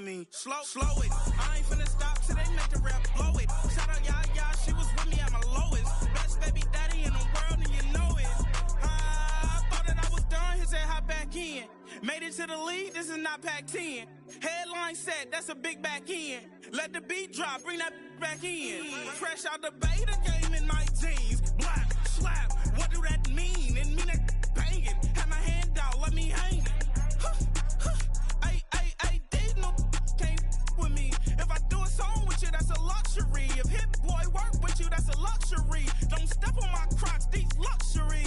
me. Slow it. I ain't finna stop till they make the rap blow it. Shout out, yeah, she was with me at my lowest. Best baby daddy in the world, and you know it. I thought that I was done, he said hop back in. Made it to the league, this is not Pac-10. Headline set, that's a big back end. Let the beat drop, bring that back in. Fresh out the beta game in my jeans. Black, slap, what do that mean? It mean that banging. Have my hand out, let me hang it. These no can't with me. If I do a song with you, that's a luxury. If Hit Boy work with you, that's a luxury. Don't step on my Crocs, these luxury.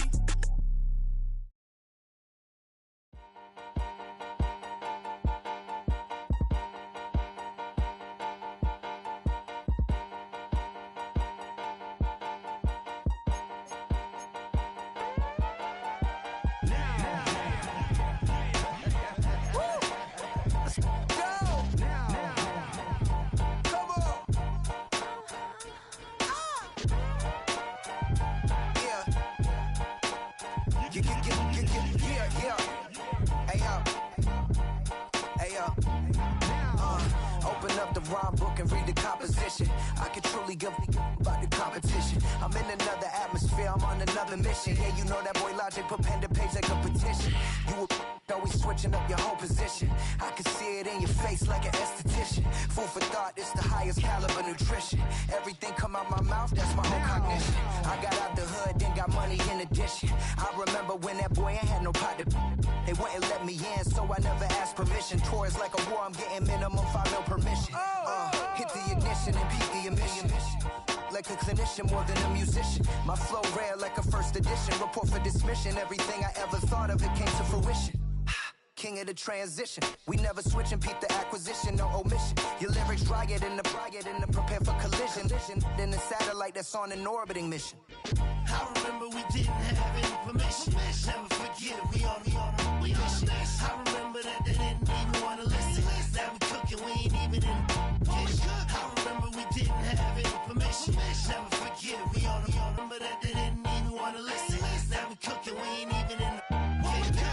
Open up the rhyme book and read the composition. I can truly give about the competition. I'm in another atmosphere, I'm on another mission. Yeah, you know that boy Logic put pen to page like a petition. You always switching up your whole position. I can see it in your face like an esthetician. Food for thought, it's the highest caliber nutrition. Everything come out my mouth, that's my own cognition. I got out the hood, then got money in addition. I remember when that boy ain't had no pot to. They wouldn't let me in, so I never asked permission. Tours like a war, I'm getting minimum 5 mil permission. Hit the ignition and beat the emission. Like a clinician more than a musician. My flow rare like a first edition. Report for dismission. Everything I ever thought of, it came to fruition. King of the transition. We never switch and peep the acquisition, no omission. Your lyrics dry it in the prepare for collision. Then the satellite that's on an orbiting mission. I remember we didn't have any permission. Never forget we on a mission. I remember that they didn't even want to listen. Now we cooking, we ain't even in the kitchen. I remember we didn't have any permission. Never forget we on a remember that they didn't even want to listen. Now we cooking, we ain't even in the kitchen.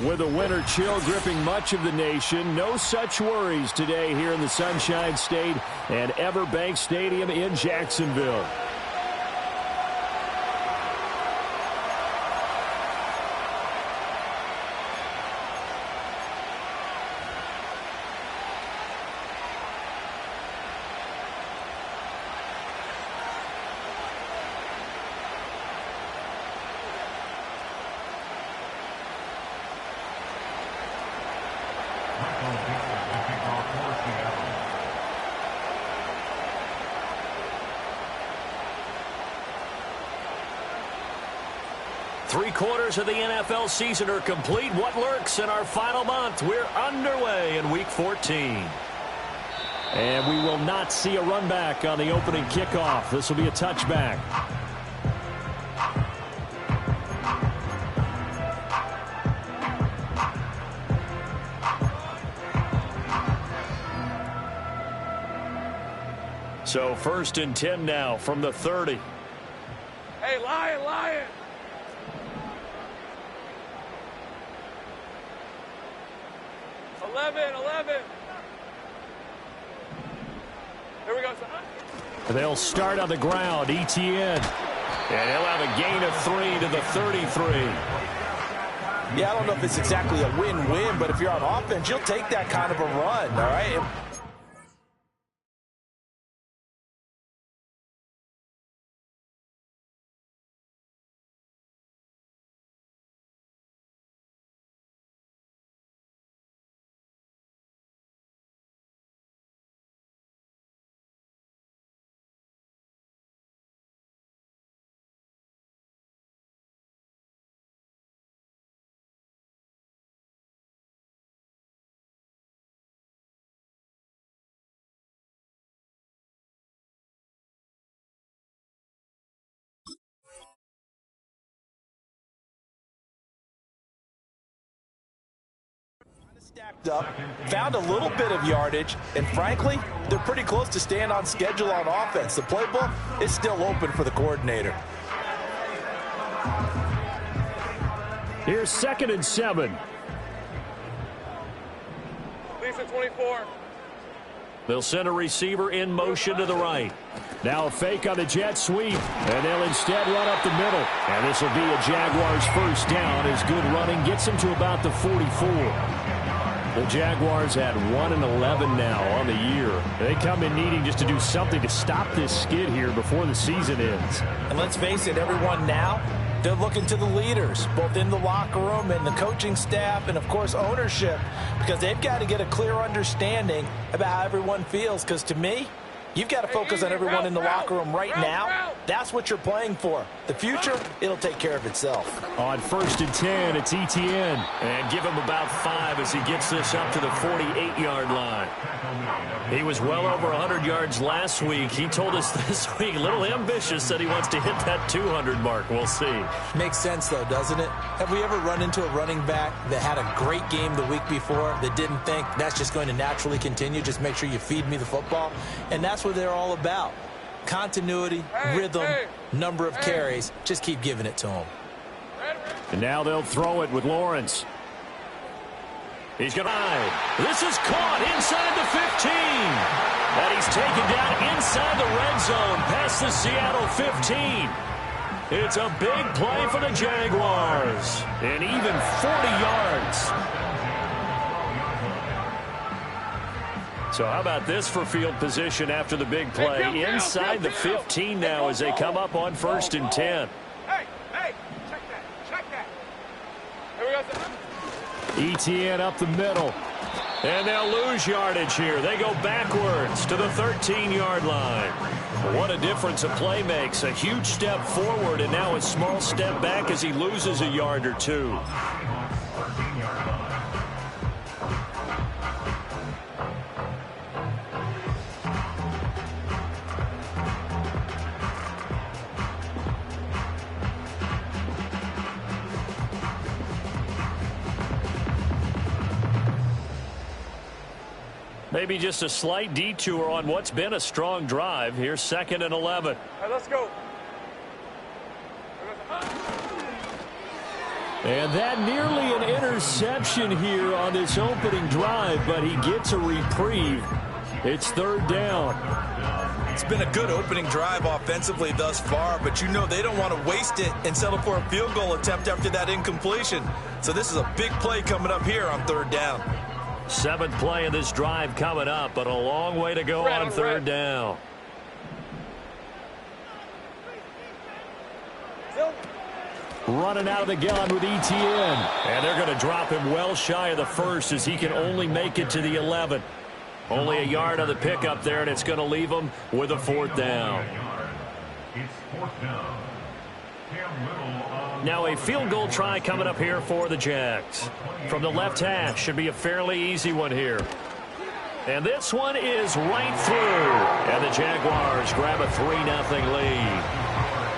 With a winter chill gripping much of the nation, no such worries today here in the Sunshine State and Everbank Stadium in Jacksonville. 3/4 of the NFL season are complete. What lurks in our final month? We're underway in Week 14. And we will not see a run back on the opening kickoff. This will be a touchback. So 1st and 10 now from the 30. Hey, Lion! 11. Here we go, son. They'll start on the ground. Etienne. And he'll have a gain of 3 to the 33. Yeah, I don't know if it's exactly a win-win, but if you're on offense, you'll take that kind of a run, all right? Stacked up, found a little bit of yardage, and frankly, they're pretty close to staying on schedule on offense. The playbook is still open for the coordinator. Here's 2nd and 7. Lisa 24. They'll send a receiver in motion to the right. Now a fake on the jet sweep, and they'll instead run up the middle. And this will be a Jaguars first down as good running gets them to about the 44. The Jaguars had 1-11 now on the year. They come in needing just to do something to stop this skid here before the season ends. And let's face it, everyone now, they're looking to the leaders, both in the locker room and the coaching staff and, of course, ownership, because they've got to get a clear understanding about how everyone feels. Because to me, you've got to focus on everyone in the locker room right now. That's what you're playing for. The future, it'll take care of itself. On 1st and 10, it's Etienne. And give him about 5 as he gets this up to the 48-yard line. He was well over 100 yards last week. He told us this week, a little ambitious, that he wants to hit that 200 mark. We'll see. Makes sense, though, doesn't it? Have we ever run into a running back that had a great game the week before that didn't think that's just going to naturally continue? Just make sure you feed me the football. And that's what they're all about. Continuity, rhythm, number of carries. Just keep giving it to them. And now they'll throw it with Lawrence. He's going to ride. This is caught inside the 15. And he's taken down inside the red zone past the Seattle 15. It's a big play for the Jaguars. And even 40 yards. So how about this for field position after the big play? Inside the 15 now as they come up on 1st and 10. Hey, check that. Here we go, son. Etienne up the middle. And they'll lose yardage here. They go backwards to the 13-yard line. What a difference a play makes. A huge step forward and now a small step back as he loses a yard or two. Maybe just a slight detour on what's been a strong drive. Here's 2nd and 11. All right, let's go. And that nearly an interception here on this opening drive, but he gets a reprieve. It's 3rd down. It's been a good opening drive offensively thus far, but you know they don't want to waste it and settle for a field goal attempt after that incompletion. So this is a big play coming up here on 3rd down. 7th play of this drive coming up, but a long way to go on 3rd down. Running out of the gun with Etienne. And they're going to drop him well shy of the 1st as he can only make it to the 11. Only a yard on the pickup there, and it's going to leave him with a 4th down. Now a field goal try coming up here for the Jags. From the left hash, should be a fairly easy one here. And this one is right through. And the Jaguars grab a 3-0 lead.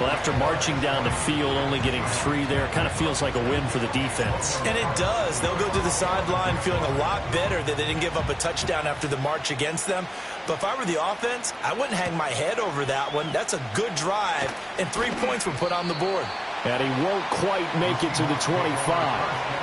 Well, after marching down the field, only getting 3 there, kind of feels like a win for the defense. And it does. They'll go to the sideline feeling a lot better that they didn't give up a touchdown after the march against them. But if I were the offense, I wouldn't hang my head over that one. That's a good drive, and 3 points were put on the board. And he won't quite make it to the 25.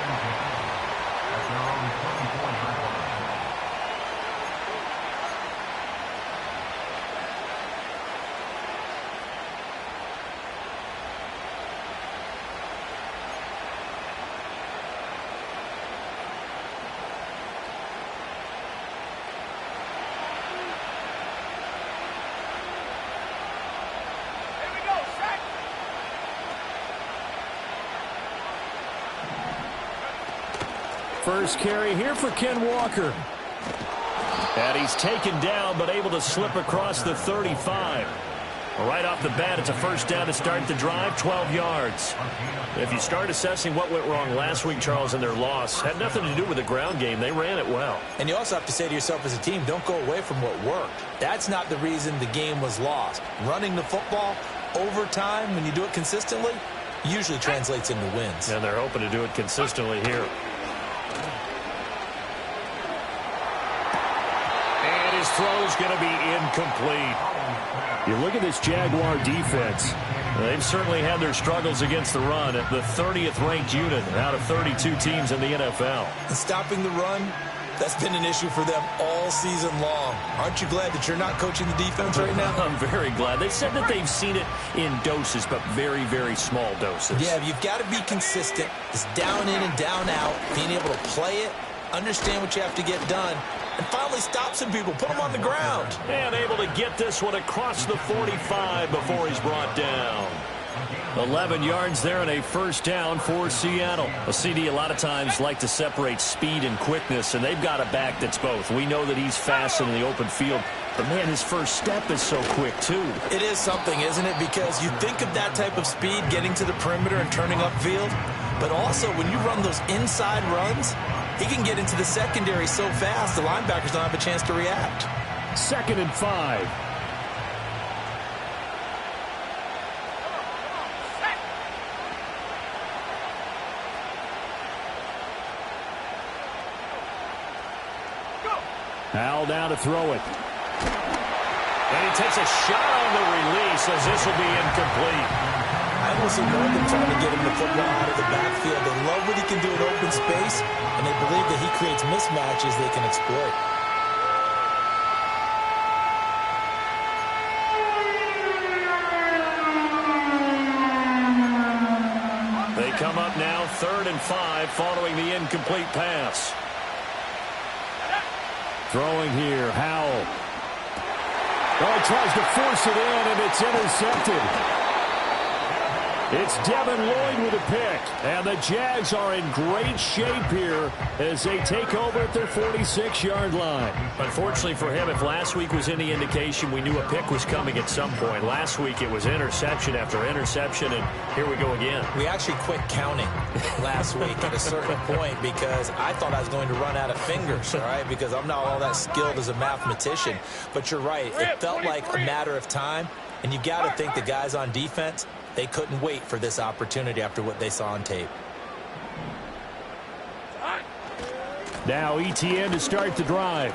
First carry here for Ken Walker. And he's taken down, but able to slip across the 35. Right off the bat, it's a first down to start the drive, 12 yards. If you start assessing what went wrong last week, Charles, in their loss, had nothing to do with the ground game. They ran it well. And you also have to say to yourself as a team, don't go away from what worked. That's not the reason the game was lost. Running the football over time, when you do it consistently, usually translates into wins. And they're hoping to do it consistently here. His throw's going to be incomplete. You look at this Jaguar defense. They've certainly had their struggles against the run at the 30th ranked unit out of 32 teams in the NFL. And stopping the run, that's been an issue for them all season long. Aren't you glad that you're not coaching the defense right now? I'm very glad. They said that they've seen it in doses, but very, very small doses. Yeah, you've got to be consistent. It's down in and down out, being able to play it, understand what you have to get done, and finally stop some people, put them on the ground. And able to get this one across the 45 before he's brought down. 11 yards there and a first down for Seattle. A CD a lot of times like to separate speed and quickness, and they've got a back that's both. We know that he's fast in the open field, but man, his first step is so quick too. It is something, isn't it? Because you think of that type of speed getting to the perimeter and turning upfield, but also when you run those inside runs, he can get into the secondary so fast, the linebackers don't have a chance to react. 2nd and 5. Howell down to throw it. And he takes a shot on the release as this will be incomplete. I almost see more than trying to get him the football out of the backfield. They love what he can do in open space, and they believe that he creates mismatches they can exploit. They come up now 3rd and 5 following the incomplete pass. Throwing here, Howell. Oh, he tries to force it in, and it's intercepted. It's Devin Lloyd with a pick, and the Jags are in great shape here as they take over at their 46-yard line. Unfortunately for him, if last week was any indication, we knew a pick was coming at some point. Last week it was interception after interception, and here we go again. We actually quit counting last week at a certain point because I thought I was going to run out of fingers, all right, because I'm not all that skilled as a mathematician. But you're right, it felt like a matter of time, and you've got to think the guys on defense, they couldn't wait for this opportunity after what they saw on tape. Now ETN to start the drive.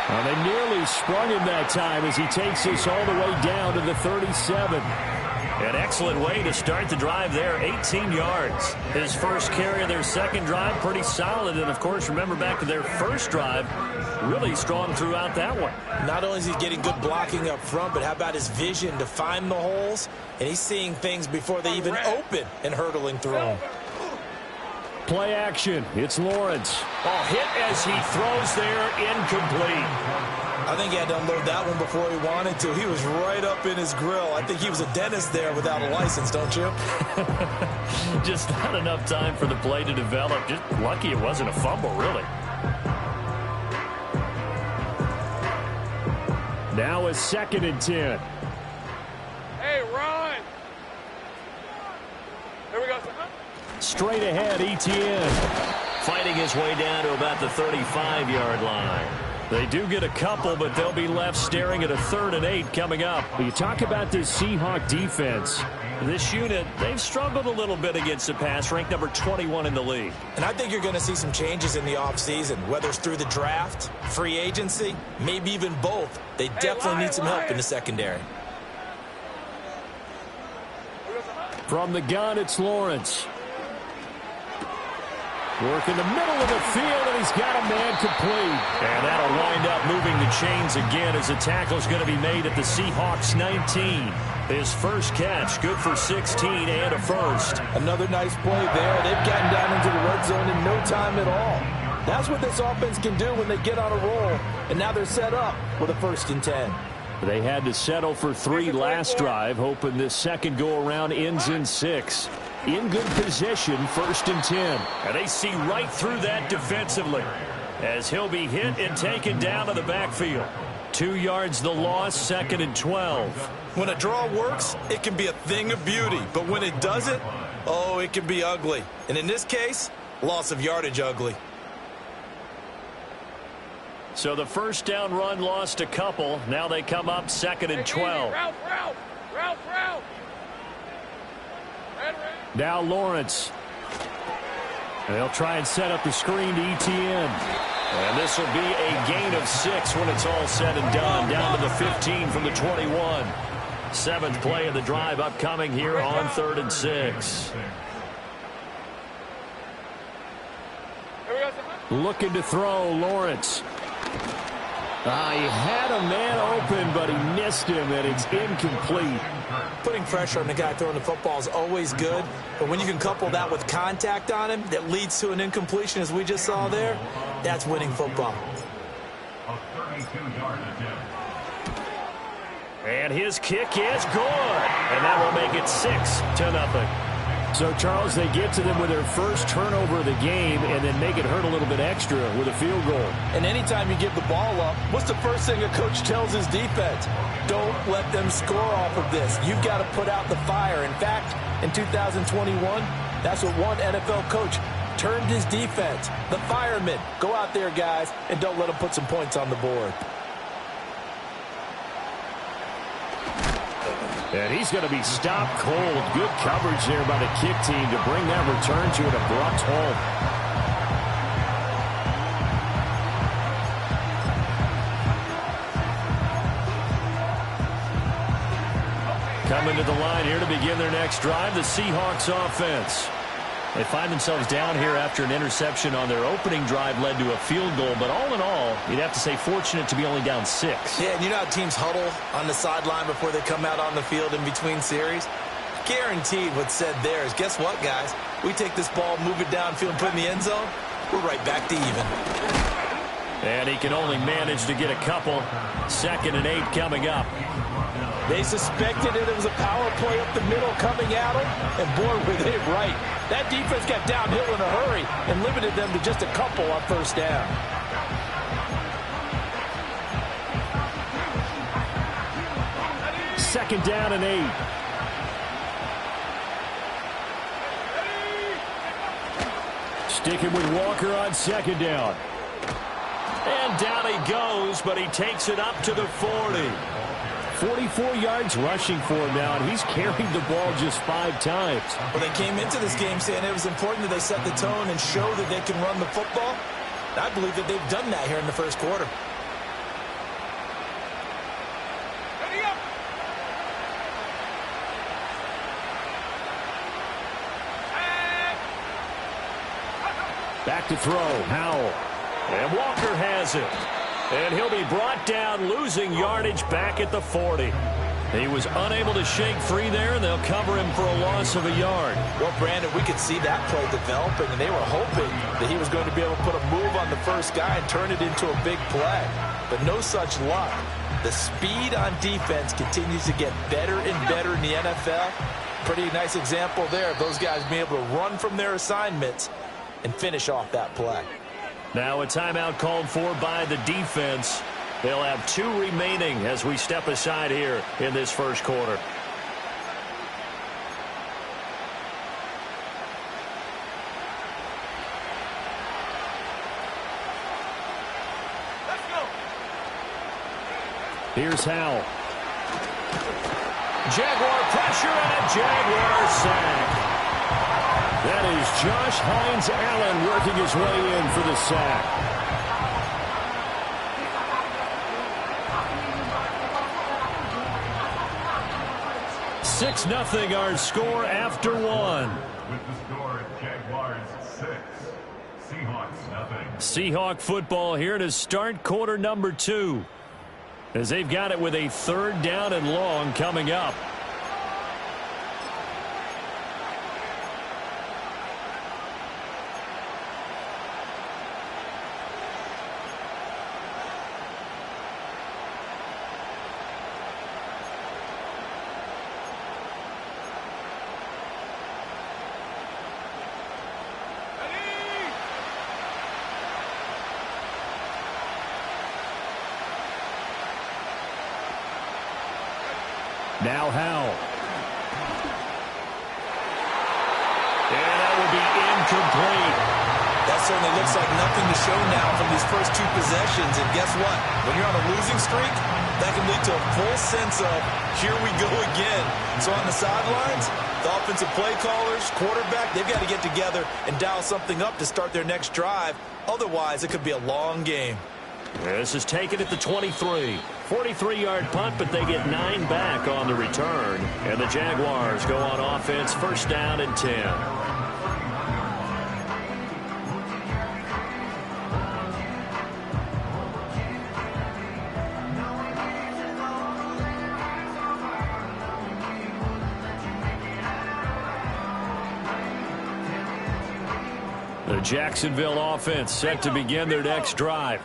And they nearly sprung him that time as he takes this all the way down to the 37. An excellent way to start the drive there, 18 yards. His first carry of their second drive, pretty solid. And, of course, remember back to their first drive, really strong throughout that one. Not only is he getting good blocking up front, but how about his vision to find the holes? And he's seeing things before they even open and hurtling through them. Play action. It's Lawrence. Oh, hit as he throws there, incomplete. I think he had to unload that one before he wanted to. He was right up in his grill. I think he was a dentist there without a license, don't you? Just not enough time for the play to develop. Just lucky it wasn't a fumble, really. Now a 2nd and 10. Hey, Ron, Straight ahead, Etienne. Fighting his way down to about the 35-yard line. They do get a couple, but they'll be left staring at a 3rd and 8 coming up. You talk about this Seahawk defense. This unit, they've struggled a little bit against the pass, ranked number 21 in the league. And I think you're going to see some changes in the offseason, whether it's through the draft, free agency, maybe even both. They definitely need some help in the secondary. From the gun, it's Lawrence. Work in the middle of the field, and he's got a man complete. And that'll wind up moving the chains again as the tackle's going to be made at the Seahawks 19. His first catch, good for 16 and a first. Another nice play there. They've gotten down into the red zone in no time at all. That's what this offense can do when they get on a roll. And now they're set up with a 1st and 10. They had to settle for 3 last drive, hoping this second go-around ends in 6. In good position, 1st and 10. And they see right through that defensively as he'll be hit and taken down to the backfield. 2 yards the loss, 2nd and 12. When a draw works, it can be a thing of beauty. But when it doesn't, oh, it can be ugly. And in this case, loss of yardage ugly. So the first down run lost a couple. Now they come up 2nd and 12. Route. Now Lawrence. They'll try and set up the screen to Etienne. And this will be a gain of 6 when it's all said and done. Down to the 15 from the 21. 7th play of the drive upcoming here on 3rd and 6. Looking to throw, Lawrence. He had a man open, but he missed him, and it's incomplete. Putting pressure on the guy throwing the football is always good, but when you can couple that with contact on him that leads to an incompletion, as we just saw there, that's winning football. And his kick is good, and that will make it 6-0. So, Charles, they get to them with their first turnover of the game and then make it hurt a little bit extra with a field goal. And anytime you give the ball up, what's the first thing a coach tells his defense? Don't let them score off of this. You've got to put out the fire. In fact, in 2021, that's what one NFL coach termed his defense. The firemen. Go out there, guys, and don't let them put some points on the board. And he's going to be stopped cold. Good coverage there by the kick team to bring that return to an abrupt halt. Coming to the line here to begin their next drive, the Seahawks offense. They find themselves down here after an interception on their opening drive led to a field goal. But all in all, you'd have to say fortunate to be only down 6. Yeah, and you know how teams huddle on the sideline before they come out on the field in between series? Guaranteed what's said there is, guess what, guys? We take this ball, move it downfield, and put it in the end zone, we're right back to even. And he can only manage to get a couple. 2nd and 8 coming up. They suspected it was a power play up the middle coming at them, and boy, were they right. That defense got downhill in a hurry and limited them to just a couple on 1st down. Second down and 8. Sticking with Walker on 2nd down. And down he goes, but he takes it up to the 40. 44 yards rushing for him now, and he's carried the ball just 5 times. Well, they came into this game saying it was important that they set the tone and show that they can run the football. I believe that they've done that here in the first quarter. Back to throw, Howell. And Walker has it. And he'll be brought down, losing yardage back at the 40. He was unable to shake free there, and they'll cover him for a loss of a yard. Well, Brandon, we could see that play developing, and they were hoping that he was going to be able to put a move on the first guy and turn it into a big play. But no such luck. The speed on defense continues to get better and better in the NFL. Pretty nice example there of those guys being able to run from their assignments and finish off that play. Now a timeout called for by the defense. They'll have 2 remaining as we step aside here in this first quarter. Here's Howell. Jaguar pressure and a Jaguar sack. That is Josh Hines Allen working his way in for the sack. 6-0 our score after one. With the score, Jaguars 6, Seahawks nothing. Seahawk football here to start quarter number 2. As they've got it with a 3rd down and long coming up. Now Howell. And that will be incomplete. That certainly looks like nothing to show now from these first 2 possessions. And guess what? When you're on a losing streak, that can lead to a full sense of, here we go again. So on the sidelines, the offensive play callers, quarterback, they've got to get together and dial something up to start their next drive. Otherwise, it could be a long game. This is taken at the 23. 43-yard punt, but they get 9 back on the return. And the Jaguars go on offense, 1st down and 10. The Jacksonville offense set to begin their next drive.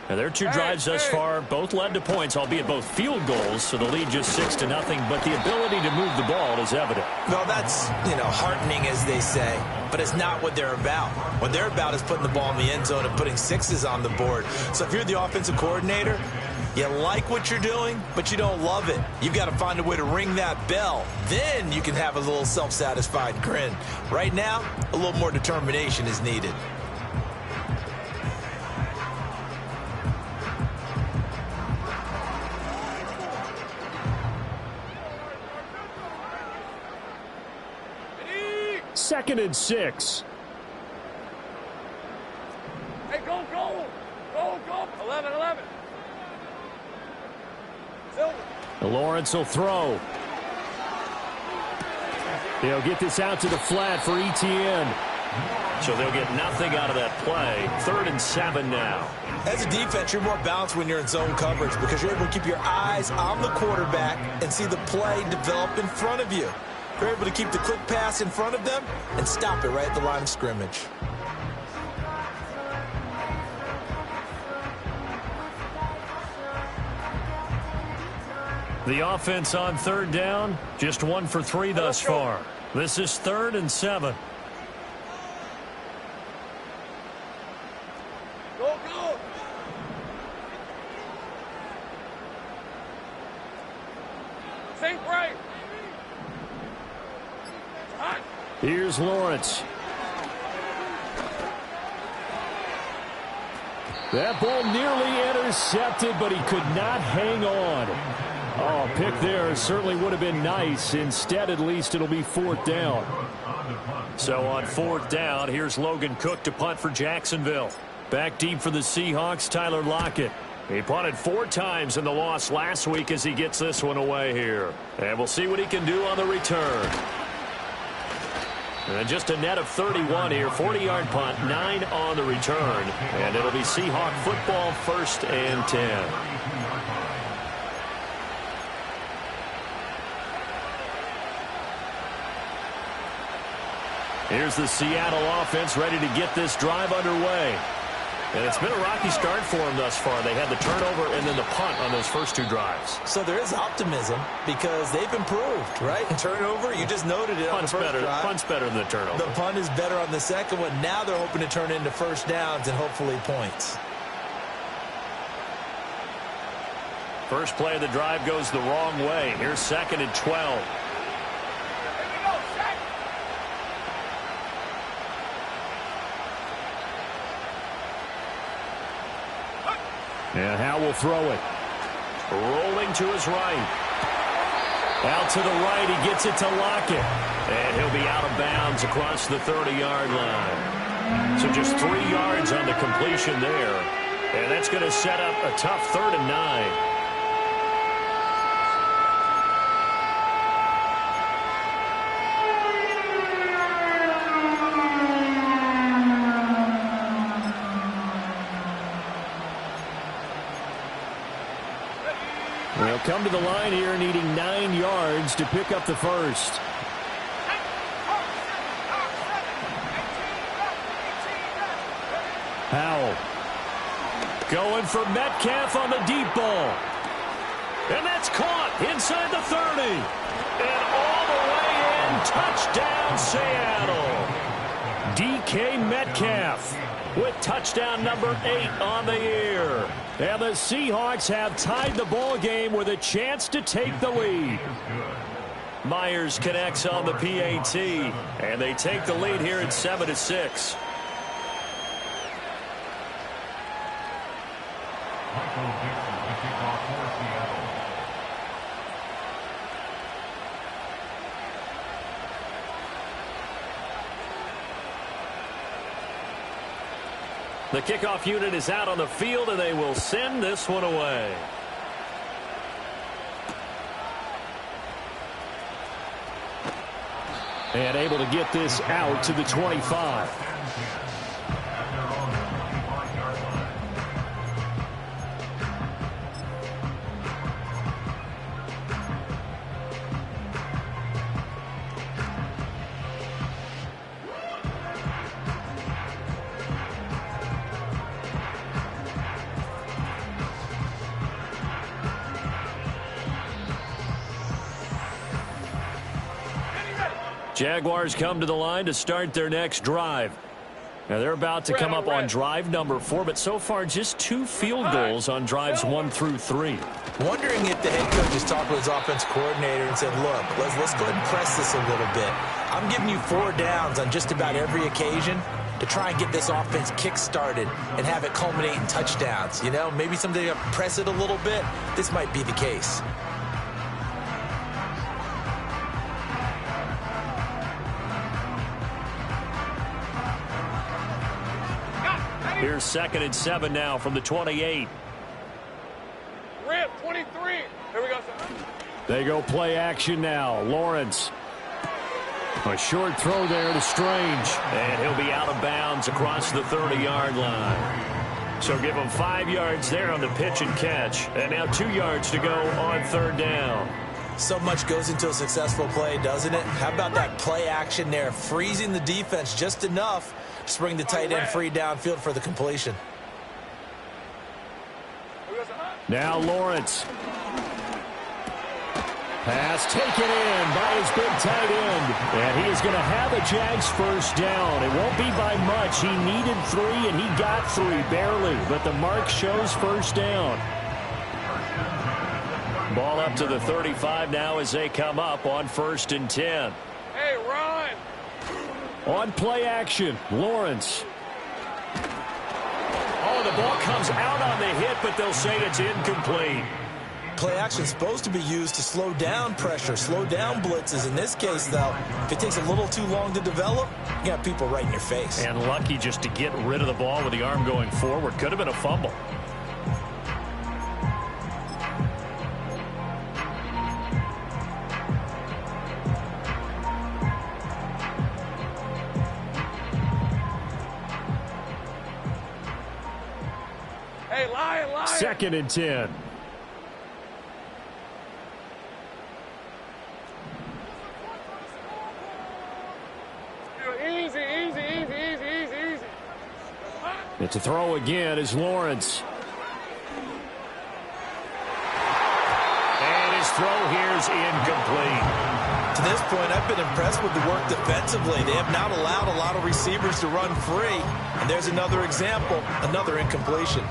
Now, their 2 drives thus far both led to points, albeit both field goals, so the lead just 6-0, but the ability to move the ball is evident. Well, that's, heartening, as they say, but it's not what they're about. What they're about is putting the ball in the end zone and putting 6s on the board. So if you're the offensive coordinator, you like what you're doing, but you don't love it. You've got to find a way to ring that bell. Then you can have a little self-satisfied grin. Right now, a little more determination is needed. Second and 6. Hey, go, go. Go, go. 11. Silver. Lawrence will throw. They'll get this out to the flat for Etienne. So they'll get nothing out of that play. 3rd and 7 now. As a defense, you're more balanced when you're in zone coverage because you're able to keep your eyes on the quarterback and see the play develop in front of you. You're able to keep the quick pass in front of them and stop it right at the line of scrimmage. The offense on 3rd down, just 1 for 3 thus far. This is 3rd and 7. Go, go. Think right. Hot. Here's Lawrence. That ball nearly intercepted, but he could not hang on. Oh, pick there certainly would have been nice. Instead, at least, it'll be 4th down. So on 4th down, here's Logan Cook to punt for Jacksonville. Back deep for the Seahawks, Tyler Lockett. He punted 4 times in the loss last week as he gets this one away here. And we'll see what he can do on the return. And just a net of 31 here, 40-yard punt, 9 on the return. And it'll be Seahawk football, 1st and 10. Here's the Seattle offense ready to get this drive underway. And it's been a rocky start for them thus far. They had the turnover and then the punt on those first 2 drives. So there is optimism because they've improved, right? Turnover, you just noted it on the first drive. Punt's better than the turnover. The punt is better on the second one. Now they're hoping to turn into 1st downs and hopefully points. First play of the drive goes the wrong way. Here's 2nd and 12. And Howell will throw it. Rolling him to his right. Out to the right, he gets it to Lockett. And he'll be out of bounds across the 30-yard line. So just 3 yards on the completion there. And that's going to set up a tough 3rd and 9. They'll come to the line here needing 9 yards to pick up the first. Howell going for Metcalf on the deep ball. And that's caught inside the 30. And all the way in, touchdown Seattle. DK Metcalf with touchdown number 8 on the year. And the Seahawks have tied the ball game with a chance to take the lead. Myers connects on the PAT, and they take the lead here at 7-6. The kickoff unit is out on the field, and they will send this one away. And able to get this out to the 25. Jaguars come to the line to start their next drive. Now they're about to come up on drive number 4, but so far just 2 field goals on drives 1 through 3. Wondering if the head coach has talked with his offense coordinator and said, look, let's go ahead and press this a little bit. I'm giving you 4 downs on just about every occasion to try and get this offense kick-started and have it culminate in touchdowns. You know, maybe someday you press it a little bit. This might be the case. Here's 2nd and 7 now from the 28. Rip, 23. Here we go, son. They go play action now. Lawrence. A short throw there to Strange. And he'll be out of bounds across the 30-yard line. So give him 5 yards there on the pitch and catch. And now 2 yards to go on 3rd down. So much goes into a successful play, doesn't it? How about that play action there, freezing the defense just enough to bring the tight end free downfield for the completion. Now Lawrence. Pass taken in by his big tight end. And he is going to have a Jags first down. It won't be by much. He needed 3, and he got 3, barely. But the mark shows first down. Ball up to the 35 now as they come up on 1st and 10. Hey, run! On play action, Lawrence. Oh, the ball comes out on the hit, but they'll say it's incomplete. Play action is supposed to be used to slow down pressure, slow down blitzes. In this case, though, if it takes a little too long to develop, you got people right in your face. And lucky just to get rid of the ball with the arm going forward. Could have been a fumble. Hey, lion! 2nd and 10. Easy. It's a throw again is Lawrence. And his throw here is incomplete. To this point, I've been impressed with the work defensively. They have not allowed a lot of receivers to run free. And there's another example, another incompletion.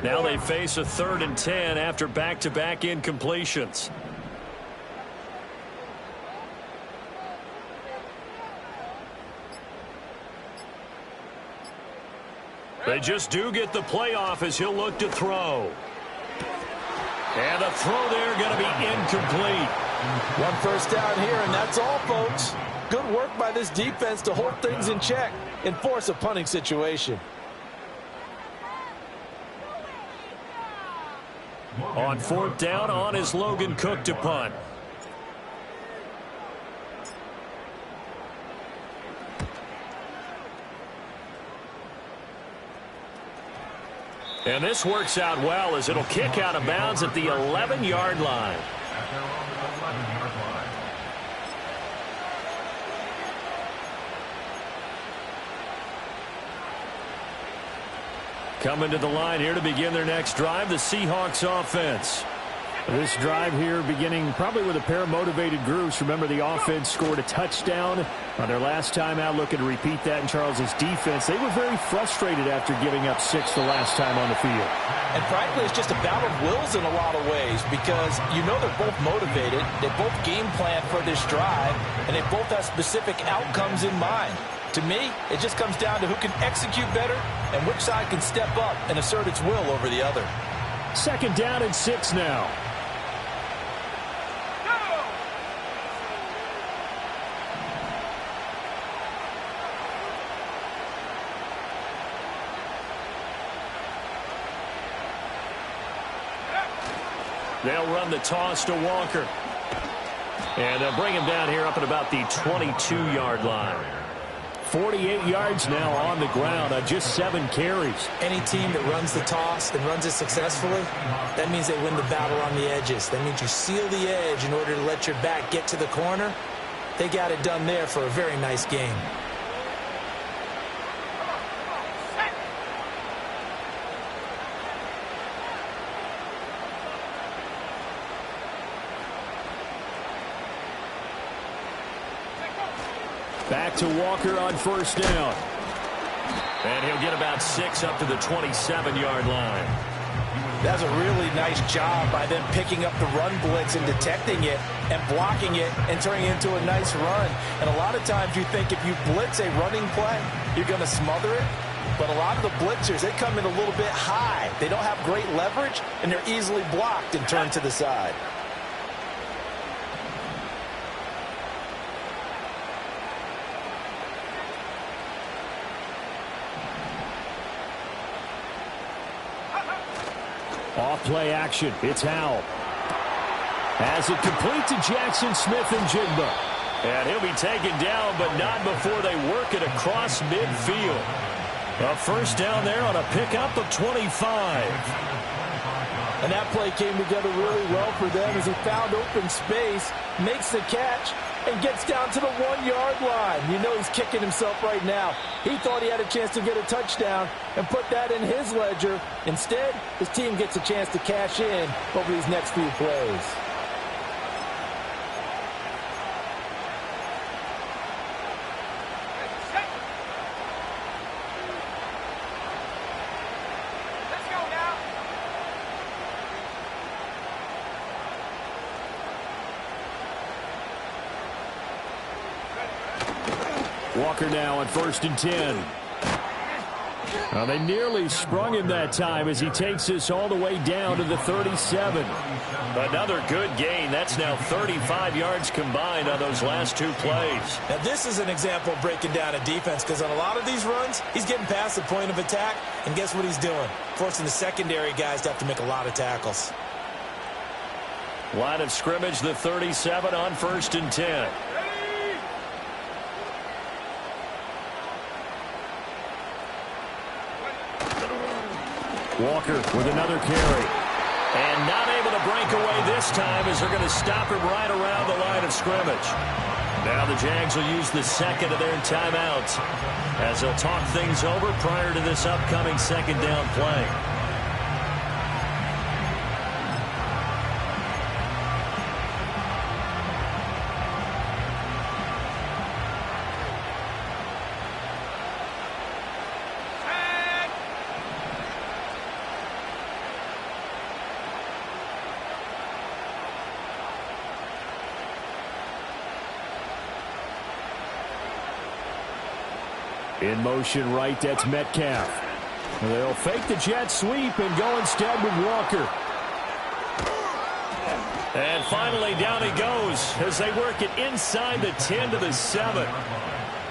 Now they face a 3rd and 10 after back-to-back incompletions. They just do get the playoff as he'll look to throw. And the throw there going to be incomplete. 1 first down here, and that's all, folks. Good work by this defense to hold things in check and force a punting situation. On 4th down, on is Logan Cook to punt. And this works out well as it'll kick out of bounds at the 11-yard line. Coming to the line here to begin their next drive, the Seahawks offense. This drive here beginning probably with a pair of motivated groups. Remember, the offense scored a touchdown on their last time out, looking to repeat that in Charles's defense. They were very frustrated after giving up 6 the last time on the field. And frankly, it's just a battle of wills in a lot of ways because you know they're both motivated. They both game plan for this drive, and they both have specific outcomes in mind. To me, it just comes down to who can execute better and which side can step up and assert its will over the other. 2nd down and 6 now. They'll run the toss to Walker. And they'll bring him down here up at about the 22-yard line. 48 yards now on the ground on just 7 carries. Any team that runs the toss and runs it successfully, that means they win the battle on the edges. That means you seal the edge in order to let your back get to the corner. They got it done there for a very nice game. Back to Walker on 1st down. And he'll get about 6 up to the 27-yard line. That's a really nice job by them picking up the run blitz and detecting it and blocking it and turning it into a nice run. And a lot of times you think if you blitz a running play, you're going to smother it. But a lot of the blitzers, they come in a little bit high. They don't have great leverage, and they're easily blocked and turned to the side. Off-play action. It's Howell. Has it complete to Jackson Smith and Jigba. And he'll be taken down, but not before they work it across midfield. A 1st down there on a pickup of 25. And that play came together really well for them as he found open space, makes the catch, and gets down to the 1-yard line. You know he's kicking himself right now. He thought he had a chance to get a touchdown and put that in his ledger. Instead, his team gets a chance to cash in over these next few plays. Walker now on 1st and 10. They nearly sprung him that time as he takes this all the way down to the 37. Another good gain. That's now 35 yards combined on those last 2 plays. Now, this is an example of breaking down a defense because on a lot of these runs, he's getting past the point of attack, and guess what he's doing? Forcing the secondary guys to have to make a lot of tackles. Line of scrimmage, the 37 on 1st and 10. Walker with another carry. And not able to break away this time as they're going to stop him right around the line of scrimmage. Now the Jags will use the 2nd of their timeouts as they'll talk things over prior to this upcoming 2nd down play. In motion right, that's Metcalf. They'll fake the jet sweep and go instead with Walker. And finally, down he goes as they work it inside the 10 to the 7.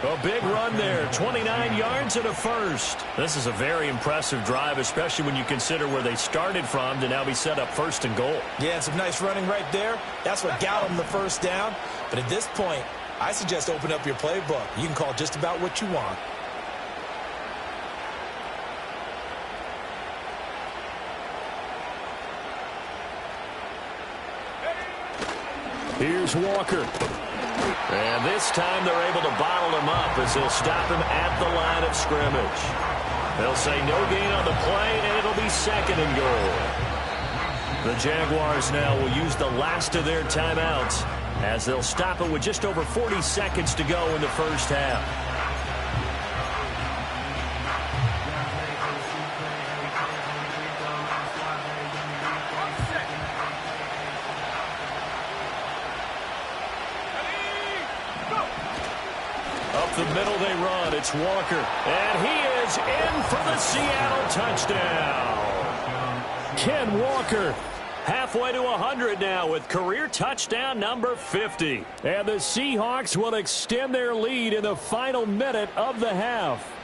A big run there, 29 yards and a first. This is a very impressive drive, especially when you consider where they started from to now be set up first and goal. Yeah, some nice running right there. That's what got them the first down. But at this point, I suggest open up your playbook. You can call just about what you want. Here's Walker. And this time they're able to bottle him up as they'll stop him at the line of scrimmage. They'll say no gain on the play, and it'll be second and goal. The Jaguars now will use the last of their timeouts as they'll stop it with just over 40 seconds to go in the first half. The middle they run. It's Walker. And he is in for the Seattle touchdown. Ken Walker halfway to 100 now with career touchdown number 50. And the Seahawks will extend their lead in the final minute of the half.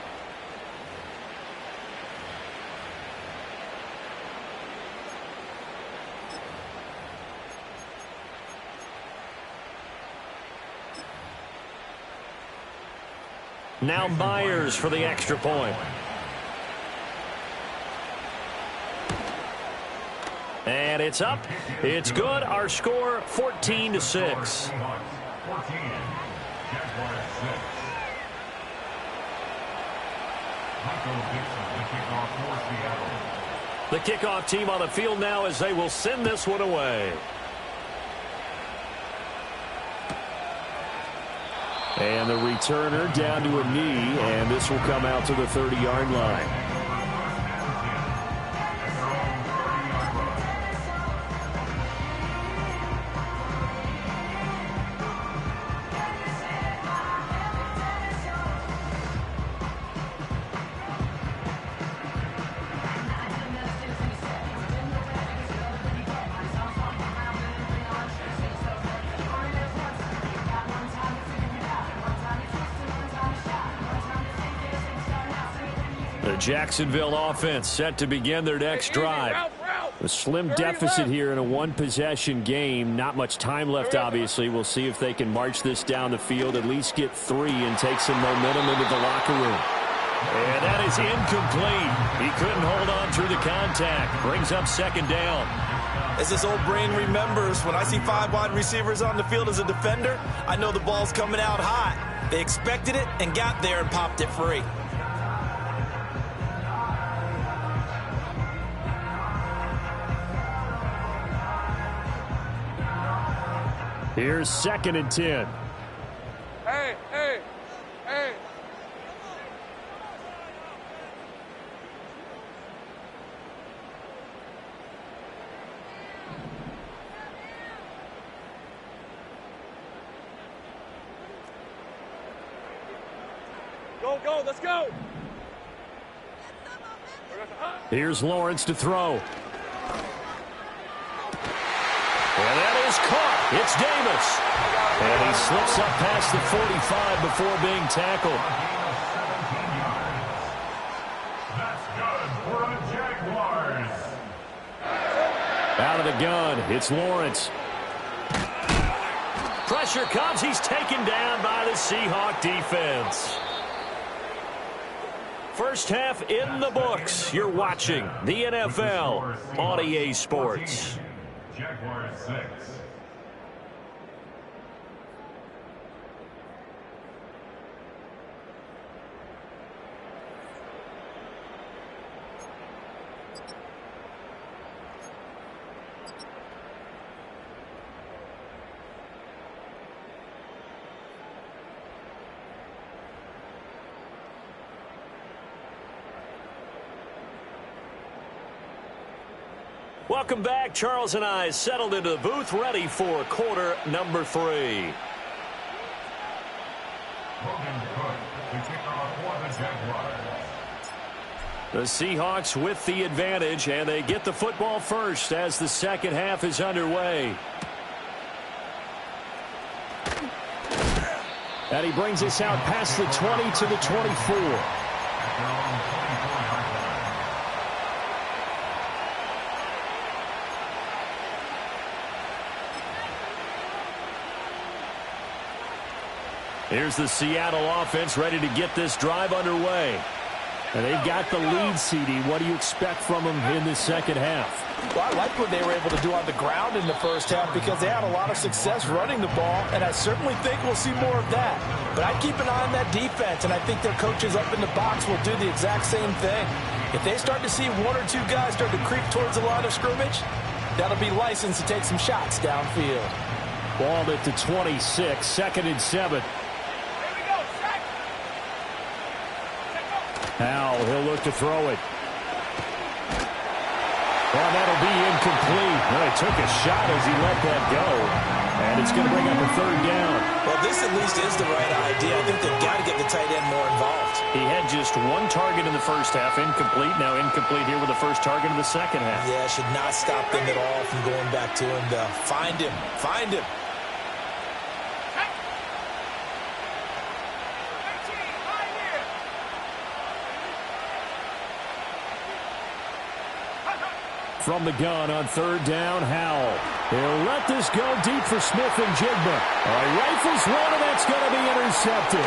Now Myers for the extra point. And it's up. It's good. Our score 14-6. The kickoff team on the field now as they will send this one away. And the returner down to a knee, and this will come out to the 30-yard line. The Jacksonville offense set to begin their next drive. A slim deficit here in a one-possession game. Not much time left, obviously. We'll see if they can march this down the field, at least get 3 and take some momentum into the locker room. And that is incomplete. He couldn't hold on through the contact. Brings up second down. As this old brain remembers, when I see 5 wide receivers on the field as a defender, I know the ball's coming out hot. They expected it and got there and popped it free. Here's second and 10. Hey. Go, let's go. Here's Lawrence to throw. And that is caught. It's Davis. And he slips up past the 45 before being tackled. That's good for the Jaguars. Out of the gun, it's Lawrence. Pressure comes. He's taken down by the Seahawk defense. First half in the books. You're watching the NFL on EA Sports. Jaguars 6. Welcome back. Charles and I settled into the booth, ready for quarter number 3. The Seahawks with the advantage, and they get the football first as the second half is underway. And he brings us out past the 20 to the 24. Here's the Seattle offense ready to get this drive underway. And they've got the lead, CD. What do you expect from them in the second half? Well, I like what they were able to do on the ground in the first half because they had a lot of success running the ball, and I certainly think we'll see more of that. But I'd keep an eye on that defense, and I think their coaches up in the box will do the exact same thing. If they start to see one or two guys start to creep towards the line of scrimmage, that'll be licensed to take some shots downfield. Ball at the 26, 2nd and 7. Now he'll look to throw it. Well, that'll be incomplete. Well, he took a shot as he let that go. And it's going to bring up a 3rd down. Well, this at least is the right idea. I think they've got to get the tight end more involved. He had just one target in the first half, incomplete. Now incomplete here with the first target in the second half. Yeah, should not stop them at all from going back to him. Find him. Find him. From the gun on 3rd down, Howell. He'll let this go deep for Smith and Jigba. Rifles one, and that's going to be intercepted.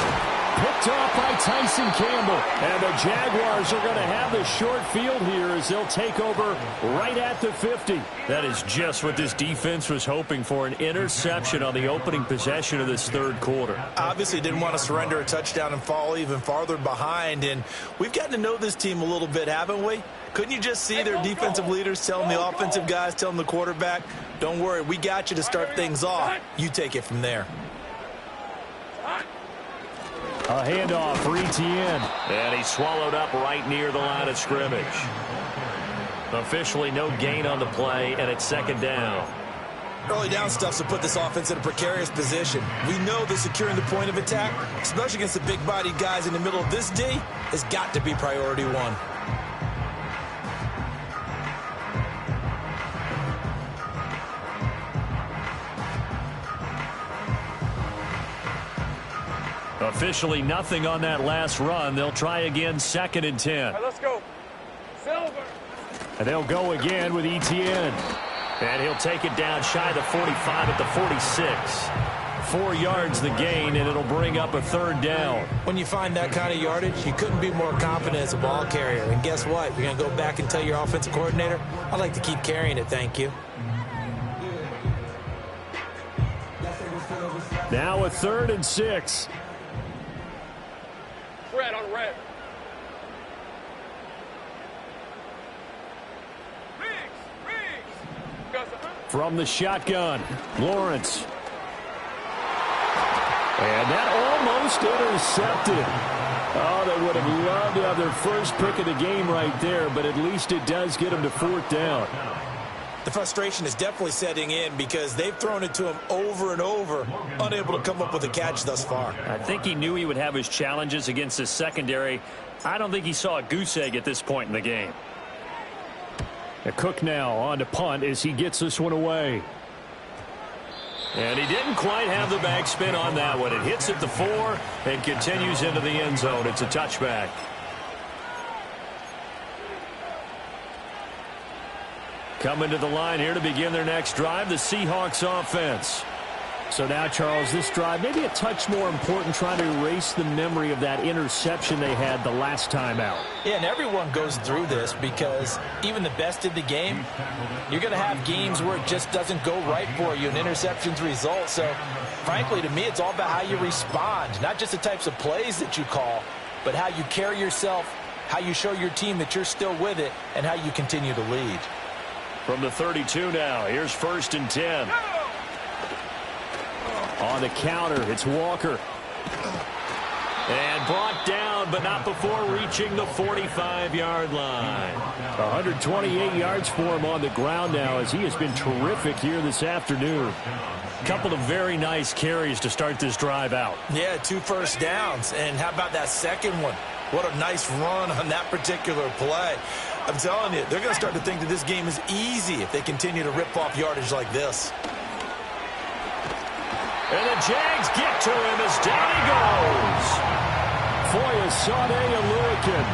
Picked off by Tyson Campbell. And the Jaguars are going to have the short field here as they'll take over right at the 50. That is just what this defense was hoping for, an interception on the opening possession of this 3rd quarter. Obviously didn't want to surrender a touchdown and fall even farther behind. And we've gotten to know this team a little bit, haven't we? Couldn't you just see their defensive leaders telling the offensive guys, telling the quarterback, don't worry, we got you to start things off. You take it from there. A handoff for Etienne. And he's swallowed up right near the line of scrimmage. Officially no gain on the play, and it's 2nd down. Early down stuff's to put this offense in a precarious position. We know that securing the point of attack, especially against the big-bodied guys in the middle of this D, has got to be priority one. Officially nothing on that last run. They'll try again, 2nd and 10. All right, let's go. Silver. And they'll go again with Etienne. And he'll take it down shy of the 45 at the 46. 4 yards the gain, and it'll bring up a 3rd down. When you find that kind of yardage, you couldn't be more confident as a ball carrier. And guess what? You're going to go back and tell your offensive coordinator, I'd like to keep carrying it, thank you. Now a 3rd and 6. Red on red. From the shotgun, Lawrence. And that almost intercepted. Oh, they would have loved to have their first pick of the game right there, but at least it does get them to 4th down. The frustration is definitely setting in because they've thrown it to him over and over, unable to come up with a catch thus far. I think he knew he would have his challenges against his secondary. I don't think he saw a goose egg at this point in the game. Cook now on to punt as he gets this one away. And he didn't quite have the backspin on that one. It hits at the 4 and continues into the end zone. It's a touchback. Coming to the line here to begin their next drive, the Seahawks offense. So now, Charles, this drive maybe a touch more important, trying to erase the memory of that interception they had the last time out. Yeah, and everyone goes through this because even the best in the game, you're going to have games where it just doesn't go right for you and interceptions result. So, frankly, to me, it's all about how you respond, not just the types of plays that you call, but how you carry yourself, how you show your team that you're still with it, and how you continue to lead. From the 32 now, here's 1st and 10. On the counter, it's Walker. And brought down, but not before reaching the 45-yard line. 128 yards for him on the ground now as he has been terrific here this afternoon. Couple of very nice carries to start this drive out. Yeah, 2 first downs. And how about that second one? What a nice run on that particular play. I'm telling you, they're going to start to think that this game is easy if they continue to rip off yardage like this. And the Jags get to him as down he goes. Foyesade Oluwakin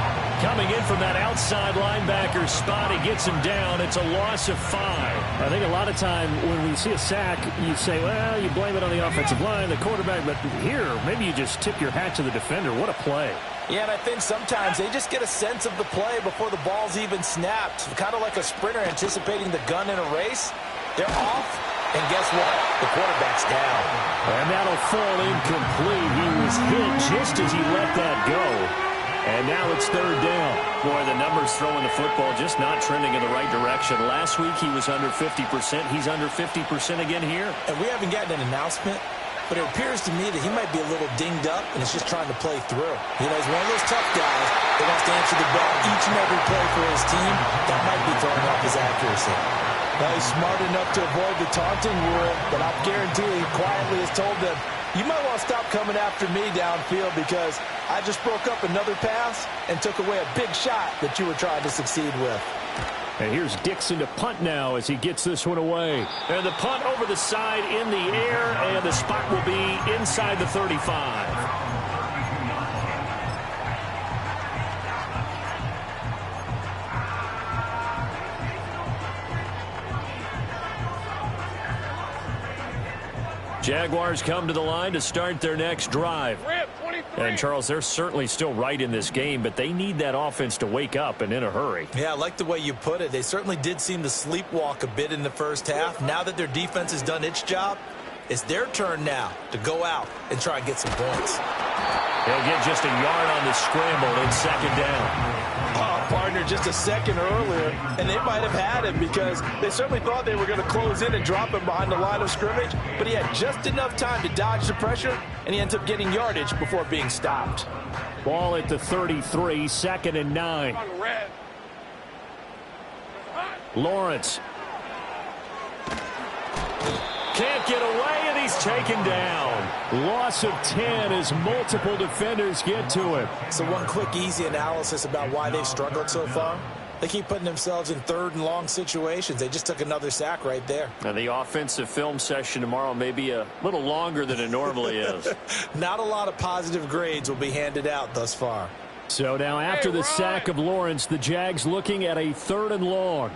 coming in from that outside linebacker spot. He gets him down. It's a loss of 5. I think a lot of time when we see a sack, you say, well, you blame it on the offensive line, the quarterback. But here, maybe you just tip your hat to the defender. What a play. Yeah, and I think sometimes they just get a sense of the play before the ball's even snapped. Kind of like a sprinter anticipating the gun in a race. They're off, and guess what? The quarterback's down. And that'll fall incomplete. He was hit just as he let that go. And now it's 3rd down. Boy, the numbers throwing the football just not trending in the right direction. Last week he was under 50%. He's under 50% again here. And we haven't gotten an announcement, but it appears to me that he might be a little dinged up and is just trying to play through. You know, he's one of those tough guys that wants to answer the bell each and every play for his team. That might be throwing off his accuracy. Well, he's smart enough to avoid the taunting rule, but I'll guarantee he quietly has told them, you might want to stop coming after me downfield because I just broke up another pass and took away a big shot that you were trying to succeed with. And here's Dixon to punt now as he gets this one away. And the punt over the side in the air, and the spot will be inside the 35. Jaguars come to the line to start their next drive. And, Charles, they're certainly still right in this game, but they need that offense to wake up and in a hurry. Yeah, I like the way you put it. They certainly did seem to sleepwalk a bit in the first half. Now that their defense has done its job, it's their turn now to go out and try and get some points. He'll get just a yard on the scramble in 2nd down. Partner just a second earlier, and they might have had him because they certainly thought they were going to close in and drop him behind the line of scrimmage, but he had just enough time to dodge the pressure, and he ends up getting yardage before being stopped. Ball at the 33, 2nd and 9. Lawrence. Can't get away, and he's taken down. Loss of 10 as multiple defenders get to him. So one quick, easy analysis about why they've struggled so far. They keep putting themselves in 3rd and long situations. They just took another sack right there. And the offensive film session tomorrow may be a little longer than it normally is. Not a lot of positive grades will be handed out thus far. So now after the sack of Lawrence, the Jags looking at a 3rd and long.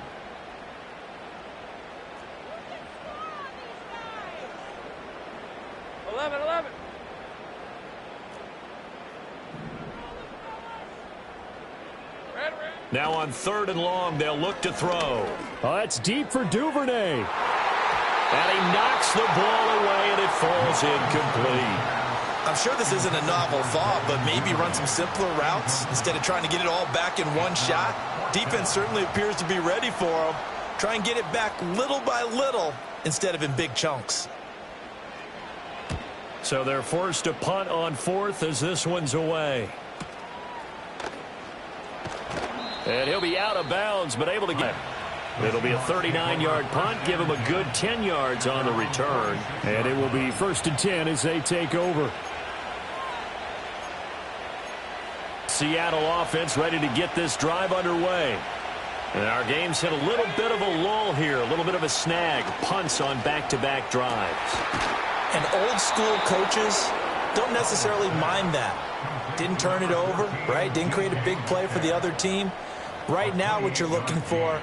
Now on 3rd and long, they'll look to throw. Oh, that's deep for Duvernay. And he knocks the ball away, and it falls incomplete. I'm sure this isn't a novel thought, but maybe run some simpler routes instead of trying to get it all back in one shot. Defense certainly appears to be ready for him. Try and get it back little by little instead of in big chunks. So they're forced to punt on 4th as this one's away. And he'll be out of bounds, but able to get it. It'll be a 39-yard punt. Give him a good 10 yards on the return. And it will be 1st and 10 as they take over. Seattle offense ready to get this drive underway. And our game's hit a little bit of a lull here, a little bit of a snag. Punts on back-to-back drives. And old-school coaches don't necessarily mind that. Didn't turn it over, right? Didn't create a big play for the other team. Right now what you're looking for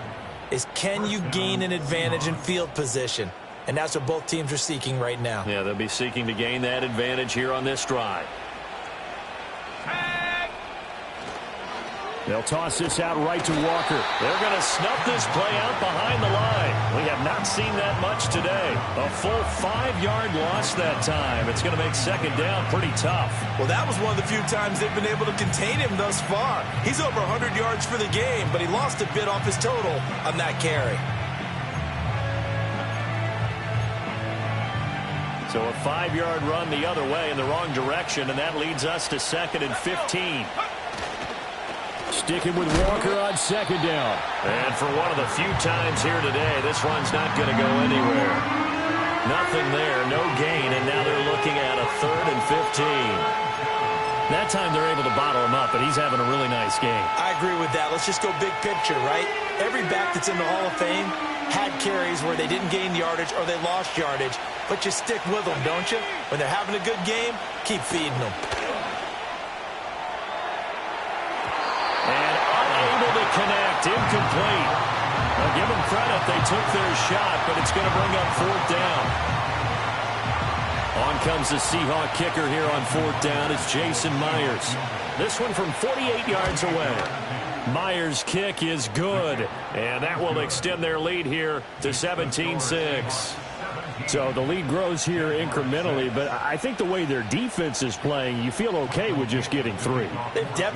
is can you gain an advantage in field position? And that's what both teams are seeking right now. Yeah, they'll be seeking to gain that advantage here on this drive. They'll toss this out right to Walker. They're going to snuff this play out behind the line. We have not seen that much today. A full 5-yard loss that time. It's going to make 2nd down pretty tough. Well, that was one of the few times they've been able to contain him thus far. He's over 100 yards for the game, but he lost a bit off his total on that carry. So a 5-yard run the other way in the wrong direction, and that leads us to 2nd and 15. Sticking with Walker on 2nd down. And for one of the few times here today, this run's not going to go anywhere. Nothing there, no gain, and now they're looking at a 3rd and 15. That time they're able to bottle him up, and he's having a really nice game. I agree with that. Let's just go big picture, right? Every back that's in the Hall of Fame had carries where they didn't gain yardage or they lost yardage, but you stick with them, don't you? When they're having a good game, keep feeding them. And unable to connect, incomplete. Well, give them credit. They took their shot, but it's going to bring up 4th down. On comes the Seahawk kicker here on 4th down. It's Jason Myers. This one from 48 yards away. Myers' kick is good, and that will extend their lead here to 17-6. So the lead grows here incrementally, but I think the way their defense is playing, you feel okay with just getting 3. They've definitely